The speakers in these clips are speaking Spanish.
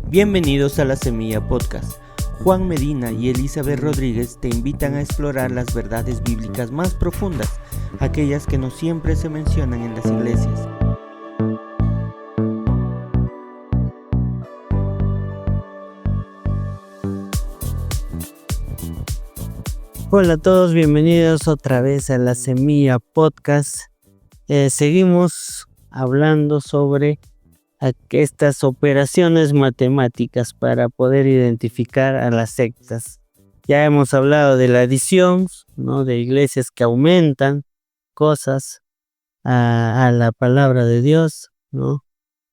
Bienvenidos a La Semilla Podcast. Juan Medina y Elizabeth Rodríguez te invitan a explorar las verdades bíblicas más profundas, aquellas que no siempre se mencionan en las iglesias. Hola a todos, bienvenidos otra vez a La Semilla Podcast. Seguimos hablando sobre estas operaciones matemáticas para poder identificar a las sectas. Ya hemos hablado de la adición, ¿no? De iglesias que aumentan cosas a la palabra de Dios, ¿no?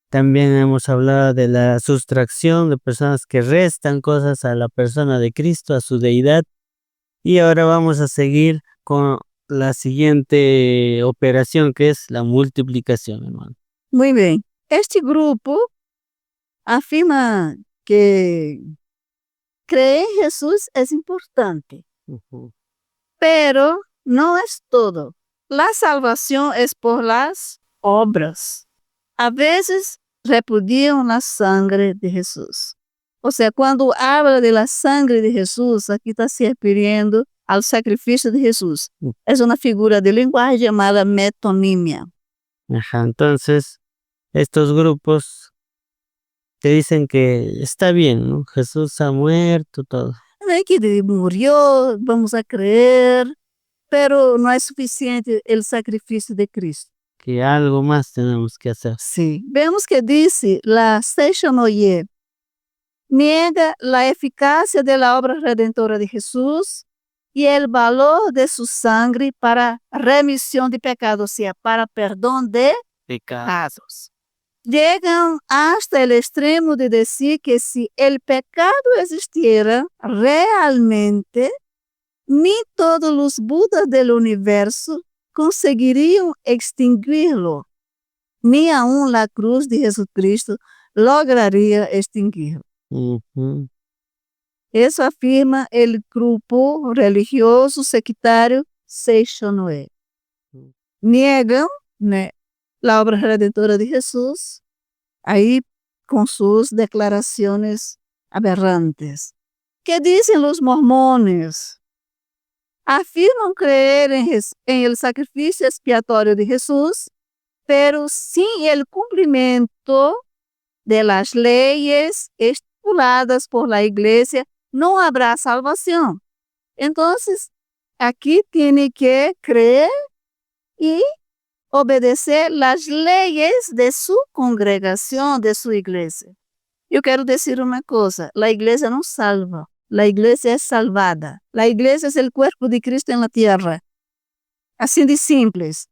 También hemos hablado de la sustracción de personas que restan cosas a la persona de Cristo, a su deidad. Y ahora vamos a seguir con la siguiente operación, que es la multiplicación, hermano. Muy bien. Este grupo afirma que creer en Jesús es importante, pero no es todo. La salvación es por las obras. A veces repudian la sangre de Jesús. O sea, cuando habla de la sangre de Jesús, aquí está se refiriendo al sacrificio de Jesús. Es una figura de lenguaje llamada metonimia. Entonces, estos grupos te dicen que está bien, ¿no? Jesús ha muerto, todo. Que murió, vamos a creer, pero no es suficiente el sacrificio de Cristo. Que algo más tenemos que hacer. Sí. Vemos que dice la Seishonoye, niega la eficacia de la obra redentora de Jesús y el valor de su sangre para remisión de pecados, o sea, para perdón de pecados. Llegan hasta el extremo de decir que si el pecado existiera realmente, ni todos los Budas del universo conseguirían extinguirlo, ni aún la cruz de Jesucristo lograría extinguirlo. Eso afirma el grupo religioso sectario Seishonoye. Niegan la obra redentora de Jesús, ahí con sus declaraciones aberrantes. ¿Qué dicen los mormones? Afirman creer en el sacrificio expiatorio de Jesús, pero sin el cumplimiento de las leyes estipuladas por la iglesia, no habrá salvación. Entonces, aquí tiene que creer y obedecer las leyes de su congregación, de su iglesia. Yo quiero decir una cosa, la iglesia no salva, la iglesia es salvada. La iglesia es el cuerpo de Cristo en la tierra. Así de simples.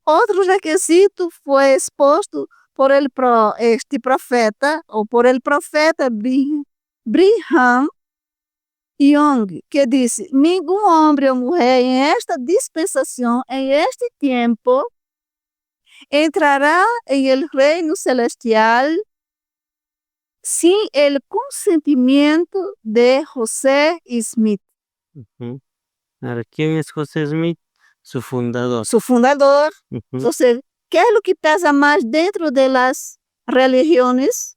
Otro requisito fue expuesto por este profeta, o por el profeta Brigham Young, que dice, ningún hombre o mujer en esta dispensación, en este tiempo, entrará en el reino celestial sin el consentimiento de José Smith. Ahora, ¿quién es José Smith? Su fundador. Su fundador. Entonces, ¿qué es lo que pesa más dentro de las religiones?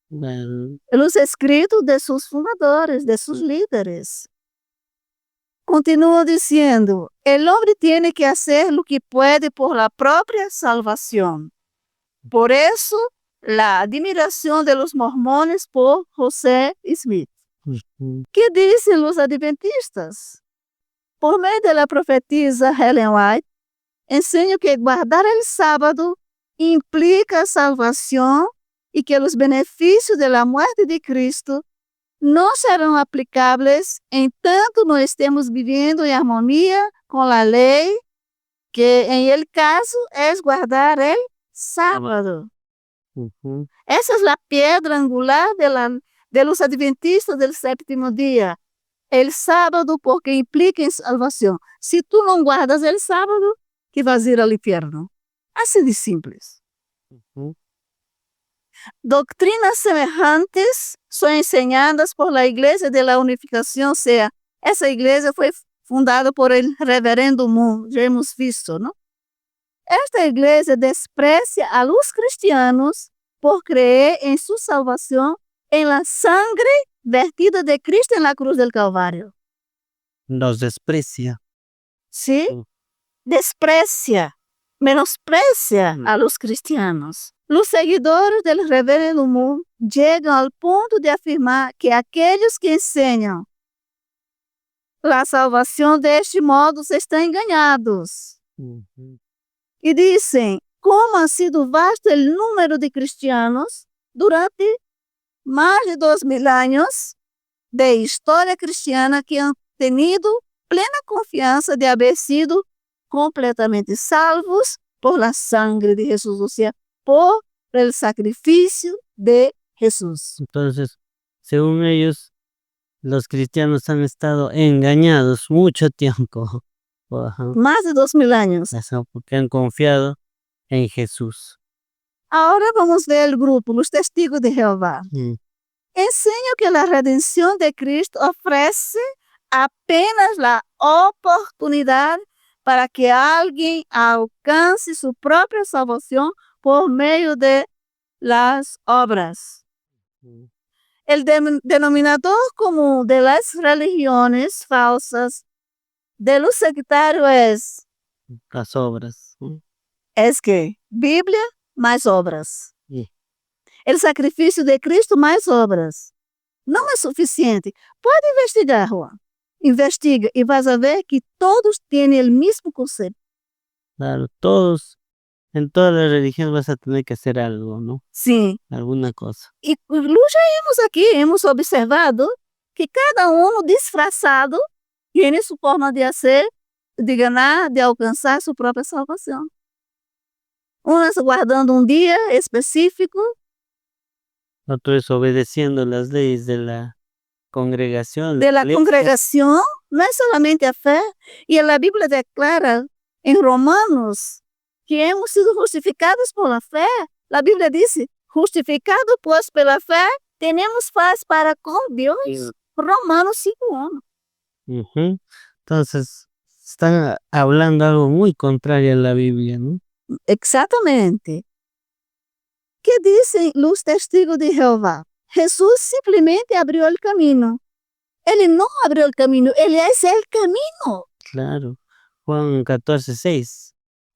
Los escritos de sus fundadores, de sus líderes. Continúa diciendo, el hombre tiene que hacer lo que puede por la propia salvación. Por eso, la admiración de los mormones por José Smith. ¿Qué dicen los adventistas? Por medio de la profetisa Ellen White, enseña que guardar el sábado implica salvación y que los beneficios de la muerte de Cristo no serán aplicables en tanto no estemos viviendo en armonía con la ley, que en el caso es guardar el sábado. Esa es la piedra angular de los adventistas del séptimo día. El sábado, porque implica salvación. Si tú no guardas el sábado, que vas a ir al infierno. Así de simples. Doctrinas semejantes son enseñadas por la Iglesia de la Unificación, o sea, esa iglesia fue fundada por el reverendo Moon, ya hemos visto, ¿no? Esta iglesia desprecia a los cristianos por creer en su salvación en la sangre vertida de Cristo en la cruz del Calvario. Los desprecia. ¿Sí? Mm. Desprecia, menosprecia a los cristianos. Los seguidores del Reverendo Moon llegan al punto de afirmar que aquellos que enseñan la salvación de este modo están engañados. Ujú. Y dicen cómo ha sido vasto el número de cristianos durante más de 2000 años de historia cristiana que han tenido plena confianza de haber sido completamente salvos por la sangre de Jesús, o sea, por el sacrificio de Jesús. Entonces, según ellos, los cristianos han estado engañados mucho tiempo. Ajá. Más de 2000 años. Eso, porque han confiado en Jesús. Ahora vamos a ver el grupo, los testigos de Jehová. Mm. Enseño que la redención de Cristo ofrece apenas la oportunidad para que alguien alcance su propia salvación por medio de las obras. Mm. El denominador común de las religiones falsas de los sectarios Las obras. es que Biblia más obras. Sí. El sacrificio de Cristo más obras. Não é suficiente. Pode investigar, Juan. Investiga y vas a ver que todos tienen el mismo concepto. Claro, todos, en todas las religiones vas a tener que hacer algo, ¿no? Sim. Alguna cosa. E já hemos observado que cada uno disfrazado tiene su forma de hacer, de ganar, de alcanzar su propia salvación. Unos guardando un día específico, Otro es obedeciendo las leyes de la congregación. de la iglesia. congregación, no es solamente a fe. Y la Biblia declara en Romanos que hemos sido justificados por la fe. La Biblia dice, justificado pues por la fe, tenemos paz para con Dios. Romanos 5:1. Ujú. Entonces, están hablando algo muy contrario a la Biblia, ¿no? Exactamente. ¿Qué dicen los testigos de Jehová? Jesús simplemente abrió el camino. Él no abrió el camino, Él es el camino. Claro. Juan 14:6.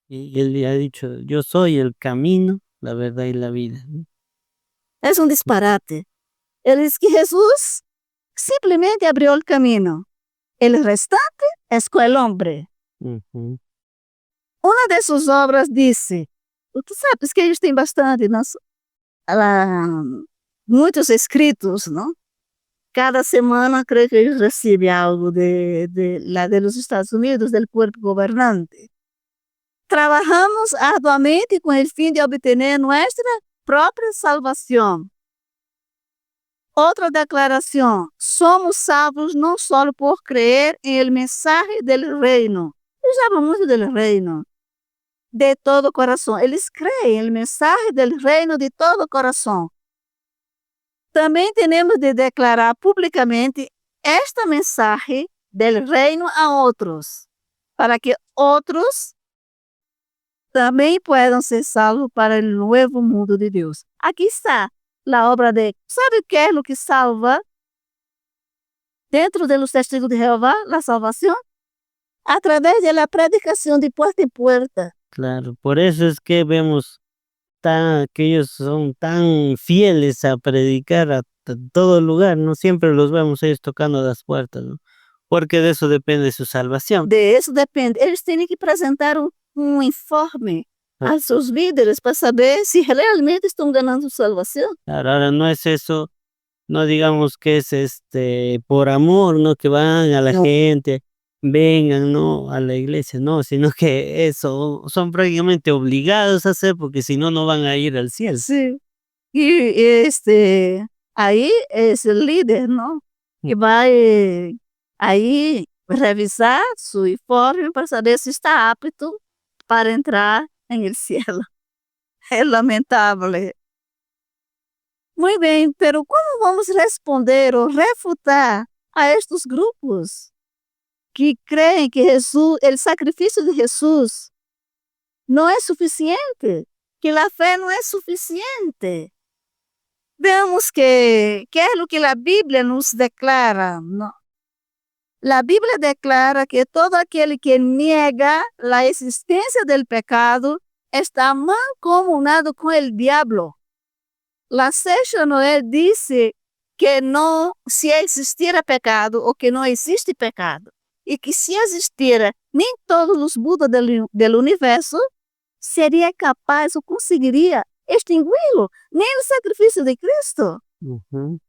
Y él ha dicho, yo soy el camino, la verdad y la vida, ¿no? Es un disparate. Él dice que Jesús simplemente abrió el camino. El restante es con el hombre. Ujú. Una de sus obras dice, tú sabes que ellos tienen bastante, ¿no? Muchos escritos, ¿no? Cada semana creo que ellos reciben algo de los Estados Unidos, del cuerpo gobernante. Trabajamos arduamente con el fin de obtener nuestra propia salvación. Otra declaración, somos salvos no solo por creer en el mensaje del reino. Ellos hablan mucho del reino. De todo corazón. Ellos creen en el mensaje del reino de todo corazón. También tenemos de declarar públicamente este mensaje del reino a otros, para que otros también puedan ser salvos para el nuevo mundo de Dios. Aquí está la obra de, ¿sabe qué es lo que salva dentro de los testigos de Jehová? La salvación a través de la predicación de puerta en puerta. Claro, por eso es que vemos que ellos son tan fieles a predicar a todo lugar, ¿no? Siempre los vemos ellos tocando las puertas, ¿no? Porque de eso depende su salvación. De eso depende. Ellos tienen que presentar un informe a sus líderes para saber si realmente están ganando salvación. Claro, ahora no es eso, no digamos que es por amor, ¿no? Que van a la No. gente, vengan, ¿no? A la iglesia, no, sino que eso son prácticamente obligados a hacer porque si no, no van a ir al cielo. Sí. Y ahí es el líder, ¿no? Que va ahí revisar su informe para saber si está apto para entrar en el cielo. Es lamentable. Muy bien, pero ¿cómo vamos a responder o refutar a estos grupos que creen que Jesús, el sacrificio de Jesús no es suficiente, que la fe no es suficiente? Veamos qué es lo que la Biblia nos declara, ¿no? La Biblia declara que todo aquel que niega la existencia del pecado está mancomunado con el diablo. La Sexta Noé dice que no, si existiera pecado o que no existe pecado, y que si existiera, nem todos os Budas do universo seria capaz ou conseguiria extingui-lo, nem o sacrifício de Cristo. Ujú.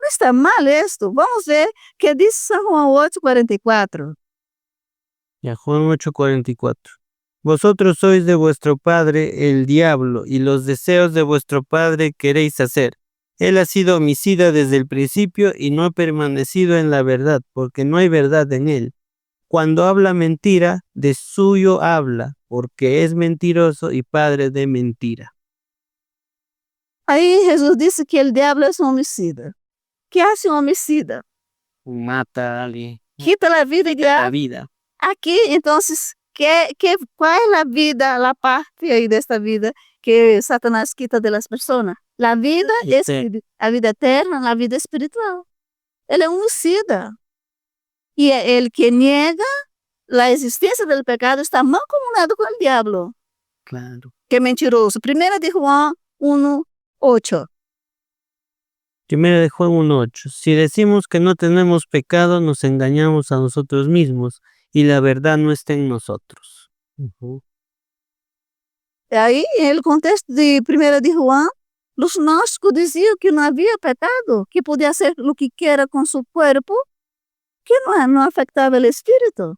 Não está mal isto. Vamos ver que diz São João 8:44. Ya, Juan 8:44. Vosotros sois de vuestro padre el diablo, y los deseos de vuestro padre queréis hacer. Él ha sido homicida desde el principio y no ha permanecido en la verdad, porque no hay verdad en él. Cuando habla mentira, de suyo habla, porque es mentiroso y padre de mentira. Aí Jesus disse que o diabo é um homicida. Que hace um homicida? Mata a alguien. Quita a vida de La vida. aqui, então, qual é a vida, a parte aí desta vida que Satanás quita das pessoas? A vida, a vida eterna, a vida espiritual. Ele é um homicida. E ele que nega a existência do pecado está mancomunado com o diabo, Claro. que é mentiroso. 1 de Juan 1:8. Primera de Juan 1:8. Si decimos que no tenemos pecado, nos engañamos a nosotros mismos y la verdad no está en nosotros. Ujú. E aí, no contexto de 1 de Juan, os gnósticos diziam que não havia pecado, que podia fazer o que queira com seu corpo, que não afetava o espírito.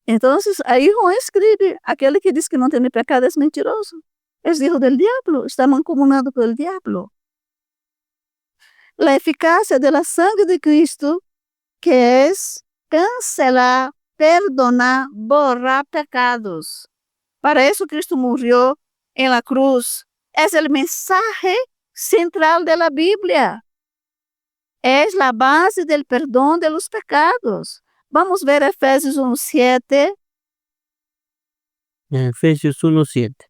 Então, aí Juan escreve, aquele que diz que não tem pecado é mentiroso. É filho do diabo, está mancomunado com o diabo. A eficácia da sangue de Cristo, que é cancelar, perdonar, borrar pecados. Para isso Cristo morreu em la cruz. É o mensaje central de la Biblia. É a base del perdão de los pecados. Vamos ver Efésios 1:7. Efesios 1:7.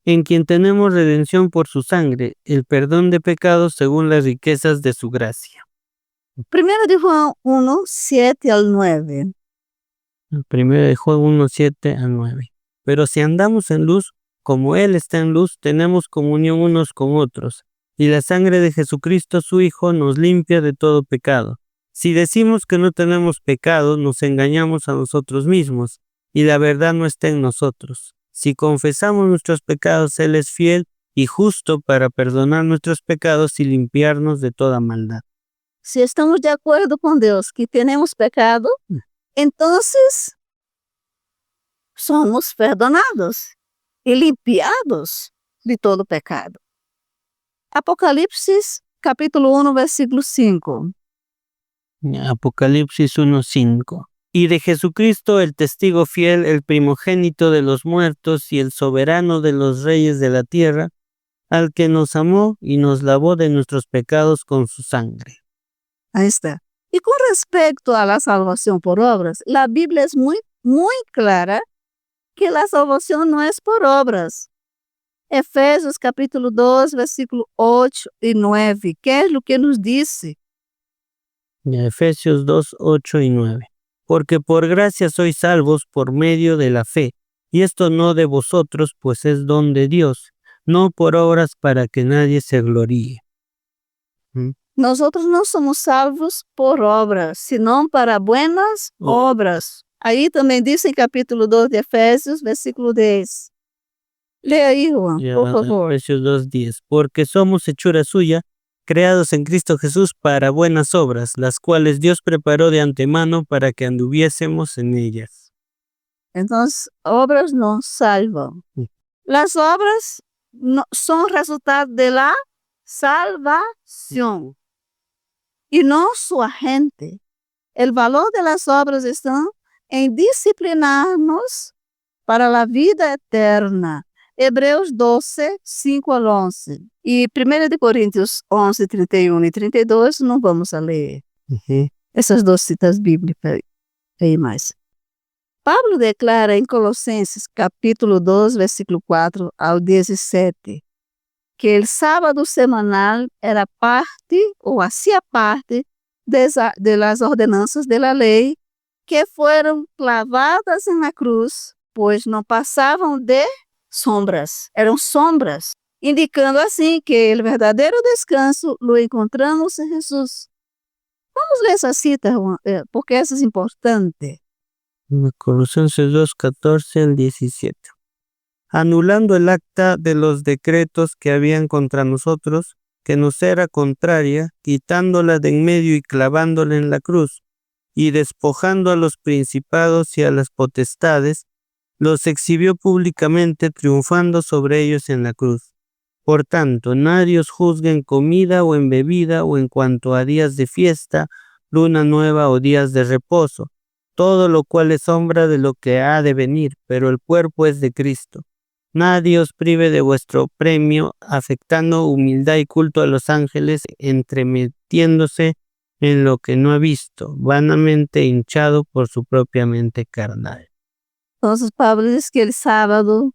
En quien tenemos redención por su sangre, el perdón de pecados según las riquezas de su gracia. 1 de Juan 1:7-9. Primero de Juan 1:7-9. Pero si andamos en luz, como Él está en luz, tenemos comunión unos con otros, y la sangre de Jesucristo su Hijo nos limpia de todo pecado. Si decimos que no tenemos pecado, nos engañamos a nosotros mismos, y la verdad no está en nosotros. Si confesamos nuestros pecados, Él es fiel y justo para perdonar nuestros pecados y limpiarnos de toda maldad. Si estamos de acuerdo con Dios que tenemos pecado, entonces somos perdonados y limpiados de todo pecado. Apocalipsis capítulo 1, versículo 5. Apocalipsis 1:5. Y de Jesucristo, el testigo fiel, el primogénito de los muertos y el soberano de los reyes de la tierra, al que nos amó y nos lavó de nuestros pecados con su sangre. Ahí está. Y con respecto a la salvación por obras, la Biblia es muy clara que la salvación no es por obras. Efesios capítulo 2, versículo 8 y 9. ¿Qué es lo que nos dice? Efesios 2, 8 y 9. Porque por gracia sois salvos por medio de la fe, y esto no de vosotros, pues es don de Dios, no por obras para que nadie se gloríe. Nosotros no somos salvos por obras, sino para buenas obras. Aí também diz em capítulo 2 de Efésios, versículo 10. Lea aí, Juan, por favor. Efesios 2:10. Porque somos hechura suya, creados en Cristo Jesús para buenas obras, las cuales Dios preparó de antemano para que anduviésemos en ellas. Entonces, obras no salvan. Las obras no, son resultado de la salvación y no su agente. El valor de las obras está en disciplinarnos para la vida eterna. Hebreus 12, 5-11. E 1 de Coríntios 11, 31 e 32, não vamos a ler. Essas duas citas bíblicas aí mais. Pablo declara em Colossenses capítulo 2, versículo 4 ao 17. que el sábado semanal era parte o hacía parte de las ordenanzas de la ley que fueron clavadas en la cruz, pues no pasaban de sombras, eram sombras, indicando assim que o verdadeiro descanso lo encontramos em Jesus. Vamos ler essa cita, Juan, porque essa é importante. Colosenses 2, 14 al 17. Anulando el acta de los decretos que habían contra nosotros, que nos era contraria, quitándola de en medio y clavándola en la cruz, y despojando a los principados y a las potestades, los exhibió públicamente, triunfando sobre ellos en la cruz. Por tanto, nadie os juzgue en comida o en bebida o en cuanto a días de fiesta, luna nueva o días de reposo, todo lo cual es sombra de lo que ha de venir, pero el cuerpo es de Cristo. Nadie os prive de vuestro premio, afectando humildad y culto a los ángeles, entremetiéndose en lo que no ha visto, vanamente hinchado por su propia mente carnal. Entonces Pablo diz que el sábado,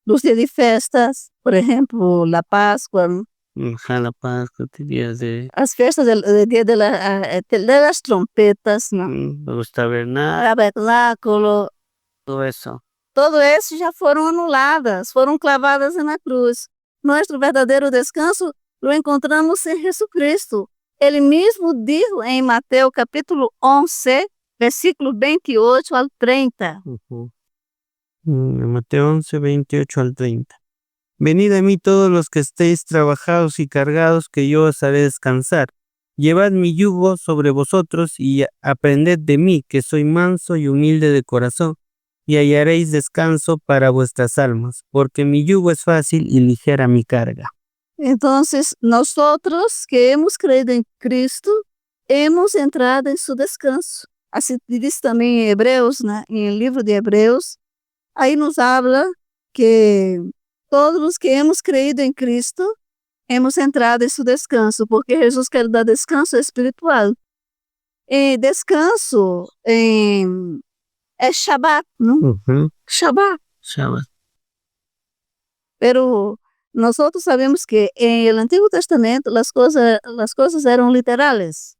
los días de festas, por ejemplo, la Pascua, La Pascua, días de as festas del dia de las trompetas, ¿no? los tabernáculos, Tabernáculo, todo eso. todo isso já foram anuladas, foram clavadas na cruz. Nosso verdadeiro descanso lo encontramos em Jesucristo. Ele mesmo dijo em Mateus capítulo 11, versículo 28 al 30. Mateo 11, 28 al 30. Venid a mí todos los que estéis trabajados y cargados, que yo os haré descansar. Llevad mi yugo sobre vosotros y aprended de mí, que soy manso y humilde de corazón, y hallaréis descanso para vuestras almas, porque mi yugo es fácil y ligera mi carga. Entonces, nosotros que hemos creído en Cristo, hemos entrado en su descanso. Así dice también en Hebreos, ¿no? En el libro de Hebreos, ahí nos habla que todos los que hemos creído en Cristo, hemos entrado en su descanso, porque Jesús quer dar descanso espiritual. Descanso é Shabbat, ¿no? Shabbat. Pero nosotros sabemos que en el Antiguo Testamento las cosas eran literales,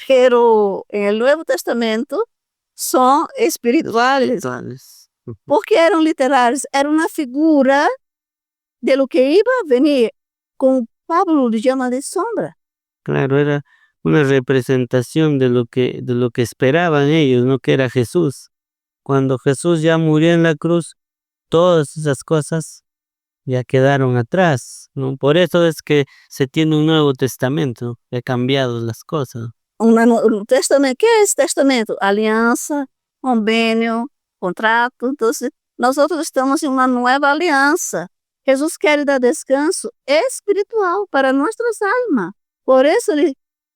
pero en el Nuevo Testamento son espirituales. ¿Por qué eran literales? Era una figura de lo que iba a venir, como Pablo le llama de sombra. Claro, era una representación de lo que esperaban ellos, ¿no? Que era Jesús. Cuando Jesús ya murió en la cruz, todas esas cosas ya quedaron atrás, ¿no? Por eso es que se tiene un Nuevo Testamento, que ha cambiado las cosas. Un testamento, ¿qué es testamento? Alianza, convenio, contrato. Entonces, nosotros estamos en una nueva alianza. Jesús quiere dar descanso espiritual para nuestras almas. Por eso,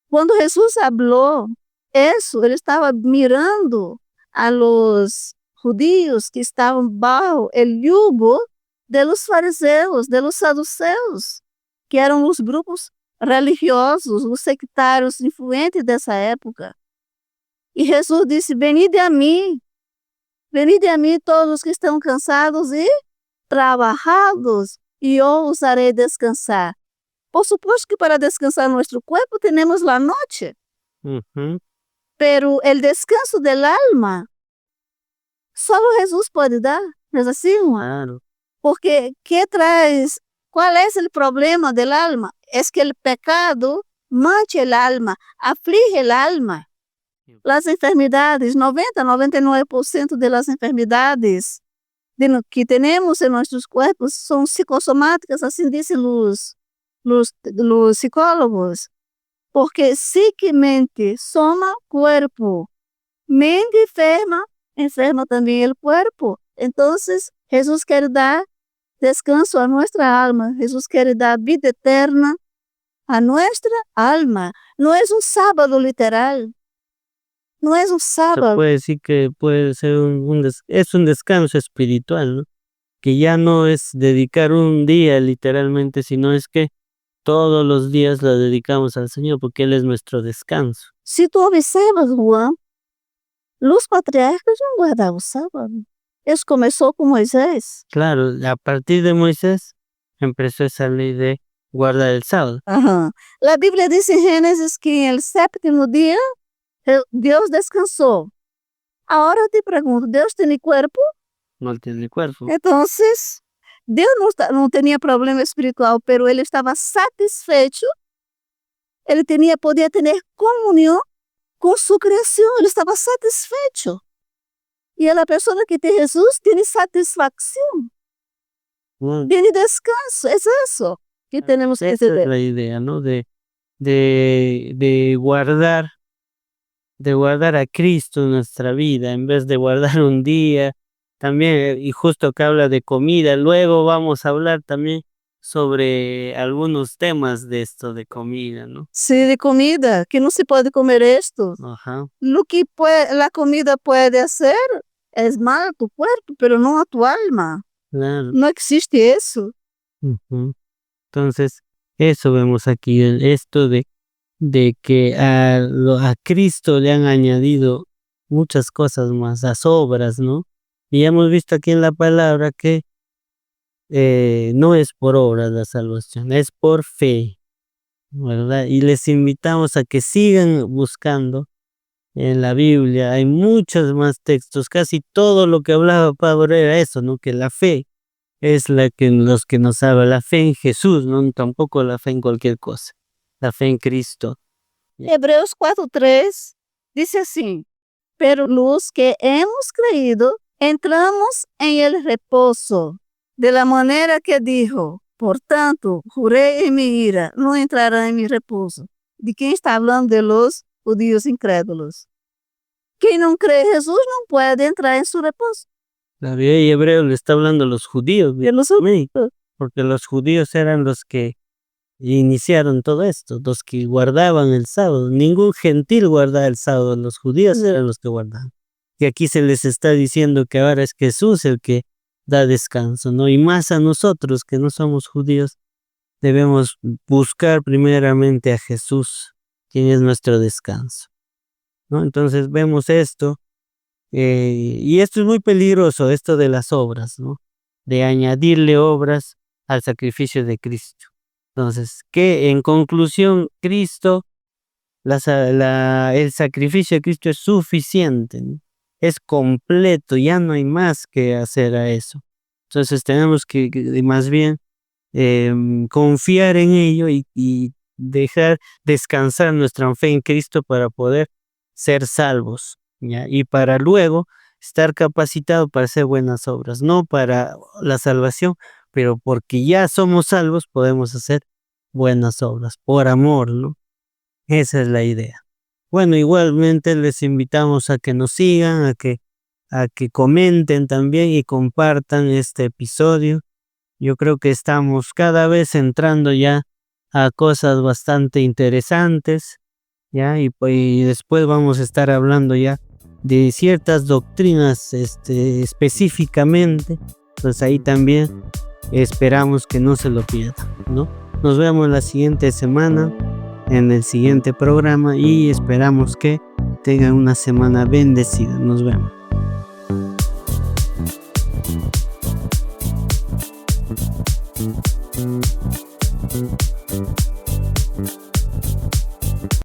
cuando Jesús habló eso, ele estaba mirando a los judíos que estaban bajo el yugo de los fariseos, de los saduceos, que eram os grupos religiosos, os sectários influentes dessa época. E Jesus disse: venide a mim todos os que estão cansados e trabalhados, e eu os harei descansar. Por supuesto que para descansar nosso corpo temos a noite, pero el descanso del alma solo Jesús pode dar, não é assim? Claro. Porque ¿cuál es el problema del alma? Es que el pecado mancha el alma, aflige el alma. Las enfermedades, 99% de las enfermedades que tenemos en nuestros cuerpos son psicosomáticas, así dicen los psicólogos. Porque psiquemente soma cuerpo, mente enferma también el cuerpo. Entonces, Jesús quiere dar descanso a nuestra alma. Jesús quiere dar vida eterna a nuestra alma. No es un sábado literal. No es un sábado. Se puede decir que puede ser es un descanso espiritual, ¿no? Que ya no es dedicar un día literalmente, sino es que todos los días lo dedicamos al Señor porque Él es nuestro descanso. Si tú observas, Juan, los patriarcas no guardaban sábado. Eso comenzó con Moisés. Claro, a partir de Moisés empezó esa ley de guardar el sábado. Ajá. La Biblia dice en Génesis que en el séptimo día Dios descansó. Ahora te pregunto, ¿Dios tiene cuerpo? No tiene cuerpo. Entonces, Dios no tenía problema espiritual, pero él estaba satisfecho. Él podía tener comunión con su creación, él estaba satisfecho. Y la persona que tiene Jesús tiene satisfacción, tiene descanso, es eso que tenemos que Esa tener. es la idea, ¿no? De guardar a Cristo en nuestra vida, en vez de guardar un día. También, y justo que habla de comida, luego vamos a hablar también sobre algunos temas de esto de comida, ¿no? Sí, de comida, que no se puede comer esto. Ajá, Lo que la comida puede hacer es mal a tu cuerpo, pero no a tu alma. claro. No existe eso. Ujú. Entonces, eso vemos aquí, esto de que a Cristo le han añadido muchas cosas más, las obras, ¿no? Y ya hemos visto aquí en la palabra que no es por obras la salvación, es por fe, ¿verdad? Y les invitamos a que sigan buscando en la Biblia. Hay muchos más textos, casi todo lo que hablaba Pablo era eso, ¿no? Que la fe es los que nos habla, la fe en Jesús, no tampoco la fe en cualquier cosa, la fe en Cristo. Hebreos 4:3 dice así, pero los que hemos creído entramos en el reposo, de la manera que dijo, por tanto, juré en mi ira, no entrará en mi reposo. ¿De quién está hablando? De los judíos incrédulos. Quien no cree en Jesús no puede entrar en su reposo. La Biblia de Hebreo le está hablando a los judíos, De los porque los judíos eran los que iniciaron todo esto, los que guardaban el sábado. Ningún gentil guardaba el sábado, los judíos eran los que guardaban. Y aquí se les está diciendo que ahora es Jesús el que da descanso, ¿no? Y más a nosotros que no somos judíos, debemos buscar primeramente a Jesús, quien es nuestro descanso, ¿no? Entonces vemos esto, y esto es muy peligroso, esto de las obras, ¿no? De añadirle obras al sacrificio de Cristo. Entonces, que en conclusión, Cristo, el sacrificio de Cristo es suficiente, ¿no? Es completo, ya no hay más que hacer a eso. Entonces tenemos que más bien confiar en ello y dejar descansar nuestra fe en Cristo para poder ser salvos, ¿ya? Y para luego estar capacitado para hacer buenas obras, no para la salvación, pero porque ya somos salvos podemos hacer buenas obras, por amor, ¿no? Esa es la idea. Bueno, igualmente les invitamos a que nos sigan, a que comenten también y compartan este episodio. Yo creo que estamos cada vez entrando ya a cosas bastante interesantes, ¿ya? Y después vamos a estar hablando ya de ciertas doctrinas específicamente. Pues ahí también esperamos que no se lo pierdan, ¿no? Nos vemos la siguiente semana en el siguiente programa y esperamos que tengan una semana bendecida. Nos vemos.